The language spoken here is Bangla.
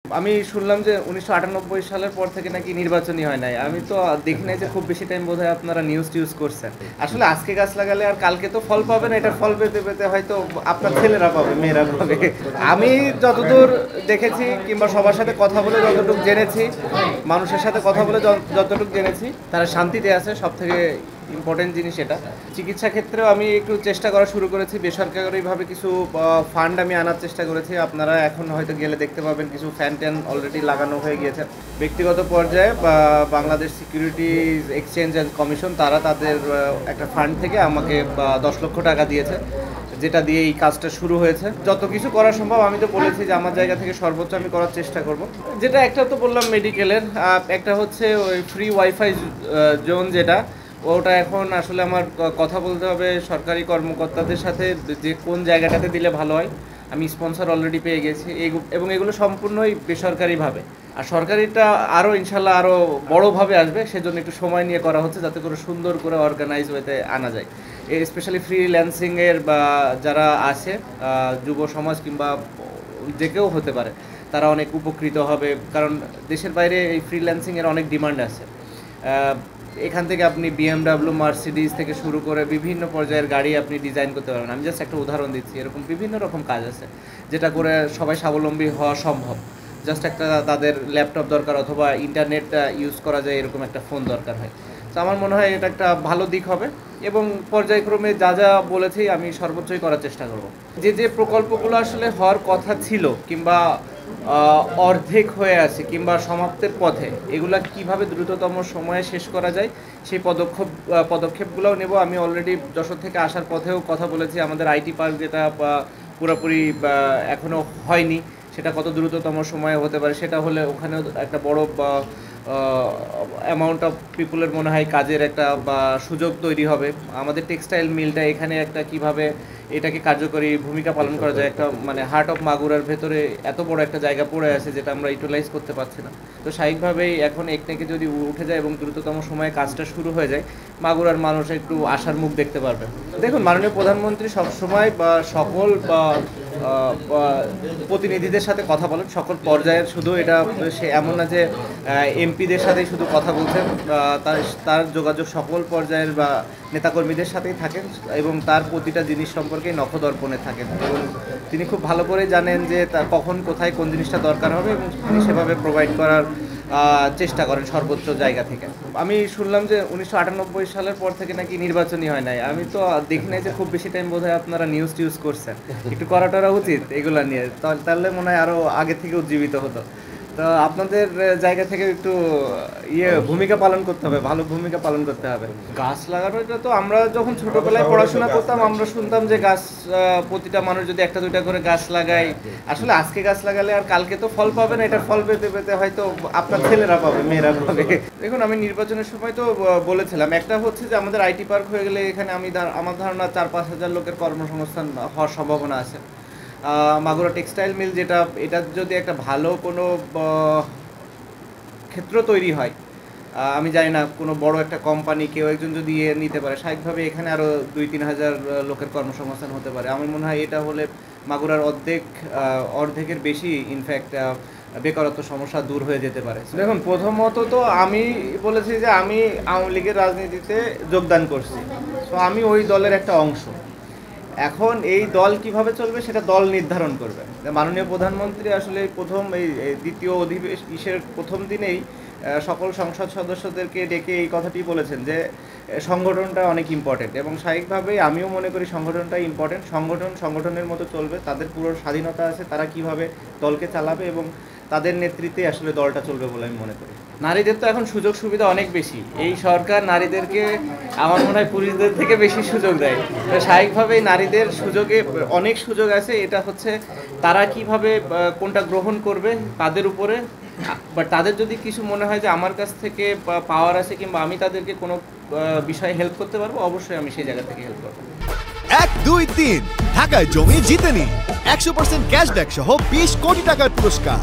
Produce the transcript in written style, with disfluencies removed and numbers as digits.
আমি শুনলাম যে ১৯৯৮ সালের পর থেকে নাকি নির্বাচনই হয় নাই। আমি তো দেখি নাই যে খুব বেশি টাইম বোধহয় আপনারা নিউজ টিউজ করছেন। আসলে আজকে গাছ লাগালে আর কালকে তো ফল পাবেন, এটার ফল পেতে পেতে হয়তো আপনার ছেলেরা পাবে, মেয়েরা পাবে। আমি যতদূর দেখেছি কিংবা সবার সাথে কথা বলে যতটুকু জেনেছি, মানুষের সাথে কথা বলে যতটুকু জেনেছি, তারা শান্তিতে আছে। সব থেকে ইম্পর্টেন্ট জিনিস এটা। চিকিৎসা ক্ষেত্রেও আমি একটু চেষ্টা করা শুরু করেছি, বেসরকারিভাবে কিছু ফান্ড আমি আনার চেষ্টা করেছি। আপনারা এখন হয়তো গেলে দেখতে পাবেন কিছু ফ্যান ট্যান অলরেডি লাগানো হয়ে গিয়েছে। ব্যক্তিগত পর্যায়ে Bangladesh securities exchange and commission তারা তাদের একটা ফান্ড থেকে আমাকে 10 লক্ষ টাকা দিয়েছে, যেটা দিয়ে এই কাজটা শুরু হয়েছে। যত কিছু করা সম্ভব আমি তো বলেছি যে আমার জায়গা থেকে সর্বোচ্চ আমি করার চেষ্টা করব। যেটা একটা তো বললাম মেডিকেলের, একটা হচ্ছে ওই ফ্রি ওয়াইফাই জোন, যেটা ওটা এখন আসলে আমার কথা বলতে হবে সরকারি কর্মকর্তাদের সাথে যে কোন জায়গাটাতে দিলে ভালো হয়। আমি স্পন্সর অলরেডি পেয়ে গেছি এবং এগুলো সম্পূর্ণই বেসরকারিভাবে। আর সরকারিটা আরও ইনশাল্লাহ আরও বড়োভাবে আসবে, সেজন্য একটু সময় নিয়ে করা হচ্ছে যাতে করে সুন্দর করে অর্গানাইজ ওয়েতে আনা যায়। স্পেশালি ফ্রিল্যান্সিংয়ের বা যারা আছে যুব সমাজ কিংবা যে কেউ হতে পারে, তারা অনেক উপকৃত হবে। কারণ দেশের বাইরে এই ফ্রিল্যান্সিংয়ের অনেক ডিমান্ড আছে। এখান থেকে আপনি BMW, মার্সিডিজ থেকে শুরু করে বিভিন্ন পর্যায়ের গাড়ি আপনি ডিজাইন করতে পারবেন। আমি জাস্ট একটা উদাহরণ দিচ্ছি, এরকম বিভিন্ন রকম কাজ আছে যেটা করে সবাই স্বাবলম্বী হওয়া সম্ভব। জাস্ট একটা তাদের ল্যাপটপ দরকার অথবা ইন্টারনেট ইউজ করা যায় এরকম একটা ফোন দরকার হয়। তো আমার মনে হয় এটা একটা ভালো দিক হবে এবং পর্যায়ক্রমে যা যা বলেছি আমি সর্বোচ্চই করার চেষ্টা করব। যে যে প্রকল্পগুলো আসলে হওয়ার কথা ছিল কিংবা অর্ধেক হয়ে আছে কিংবা সমাপ্তের পথে, এগুলা কিভাবে দ্রুততম সময়ে শেষ করা যায় সেই পদক্ষেপগুলোও নেব। আমি অলরেডি যশোর থেকে আসার পথেও কথা বলেছি, আমাদের আইটি পার্ক যেটা পুরোপুরি এখনও হয়নি, সেটা কত দ্রুততম সময়ে হতে পারে। সেটা হলে ওখানেও একটা বড় অ্যামাউন্ট অফ পিপুলের মনে হয় কাজের একটা সুযোগ তৈরি হবে। আমাদের টেক্সটাইল মিলটা এখানে একটা কিভাবে এটাকে কার্যকরী ভূমিকা পালন করা যায়, একটা মানে হার্ট অফ মাগুরার ভেতরে এত বড় একটা জায়গা পড়ে আছে যেটা আমরা ইউটিলাইজ করতে পারছি না। তো স্বাভাবিকভাবেই এখন একটাকে যদি উঠে যায় এবং দ্রুততম সময়ে কাজটা শুরু হয়ে যায়, মাগুরার মানুষ একটু আশার মুখ দেখতে পারবে। দেখুন, মাননীয় প্রধানমন্ত্রী সবসময় সকল প্রতিনিধিদের সাথে কথা বলেন, সকল পর্যায়ের। শুধু এটা সে এমন না যে এমপিদের সাথেই শুধু কথা বলছেন, তার যোগাযোগ সকল পর্যায়ের নেতাকর্মীদের সাথেই থাকেন এবং তার প্রতিটা জিনিস সম্পর্কে নখদর্পণে থাকেন এবং তিনি খুব ভালো করে জানেন যে তার কখন কোথায় কোন জিনিসটা দরকার হবে এবং তিনি সেভাবে প্রোভাইড করার চেষ্টা করেন সর্বোচ্চ জায়গা থেকে। আমি শুনলাম যে ১৯৯৮ সালের পর থেকে নাকি নির্বাচনই হয় নাই। আমি তো দেখি নাই যে খুব বেশি টাইম বোধহয় আপনারা নিউজ টিউজ করছেন। একটু করা উচিত এগুলা নিয়ে, তাহলে মনে হয় আরও আগে থেকে উজ্জীবিত হতো। তো আপনাদের জায়গা থেকে একটু ভূমিকা পালন করতে হবে, ভালো ভূমিকা পালন করতে হবে। গাছ লাগানোটা তো আমরা যখন ছোটবেলায় পড়াশোনা করতাম আমরা শুনতাম যে গাছ প্রতিটা মানুষ যদি একটা দুইটা করে গাছ লাগায়, আসলে আজকে গাছ লাগালে আর কালকে তো ফল পাবেন, এটার ফল পেতে পেতে হয়তো আপনার ছেলেরা পাবে, মেয়েরা পাবে। দেখুন, আমি নির্বাচনের সময় তো বলেছিলাম, একটা হচ্ছে যে আমাদের আইটি পার্ক হয়ে গেলে এখানে আমার ধারণা ৪-৫ হাজার লোকের কর্মসংস্থান হওয়ার সম্ভাবনা আছে। মাগুরা টেক্সটাইল মিল যেটা, এটা যদি একটা ভালো কোনো ক্ষেত্র তৈরি হয়, আমি জানি না কোনো বড় একটা কোম্পানি কেউ একজন যদি নিতে পারে, স্বাভাবিকভাবে এখানে আরও ২-৩ হাজার লোকের কর্মসংস্থান হতে পারে। আমার মনে হয় এটা হলে মাগুরার অর্ধেকের বেশি ইনফ্যাক্ট বেকারত্ব সমস্যা দূর হয়ে যেতে পারে। দেখুন, প্রথমত তো আমি বলেছি যে আমি আওয়ামী লীগের রাজনীতিতে যোগদান করছি, তো আমি ওই দলের একটা অংশ। এখন এই দল কিভাবে চলবে সেটা দল নির্ধারণ করবে। মাননীয় প্রধানমন্ত্রী আসলে এই দ্বিতীয় অধিবেশনের প্রথম দিনেই সকল সংসদ সদস্যদেরকে ডেকে এই কথাটি বলেছেন যে সংগঠনটা অনেক ইম্পর্টেন্ট এবং স্বাভাবিকভাবেই আমিও মনে করি সংগঠনটাই ইম্পর্টেন্ট। সংগঠনের মতো চলবে, তাদের পুরো স্বাধীনতা আছে, তারা কিভাবে দলকে চালাবে এবং তাদের নেতৃত্বে আসলে দলটা চলবে বলে আমি মনে করি। নারীদের তো এখন সুযোগ সুবিধা অনেক বেশি, এই সরকার নারীদেরকে আমার মনে হয় পুরুষদের থেকে বেশি সুযোগ দেয়। স্বাভাবিকভাবেই নারীদের অনেক সুযোগ আছে, এটা হচ্ছে তারা কিভাবে কোনটা গ্রহণ করবে তাদের উপরে। বাট তাদের যদি কিছু মনে হয় যে আমার কাছ থেকে পাওয়ার আছে কিংবা আমি তাদেরকে কোনো বিষয়ে হেল্প করতে পারবো, অবশ্যই আমি সেই জায়গা থেকে হেল্প করবো। ১, ২, ৩ ঢাকায় জমি জিতে নিন ১০০% ক্যাশব্যাক সহ ২০ কোটি টাকার পুরস্কার।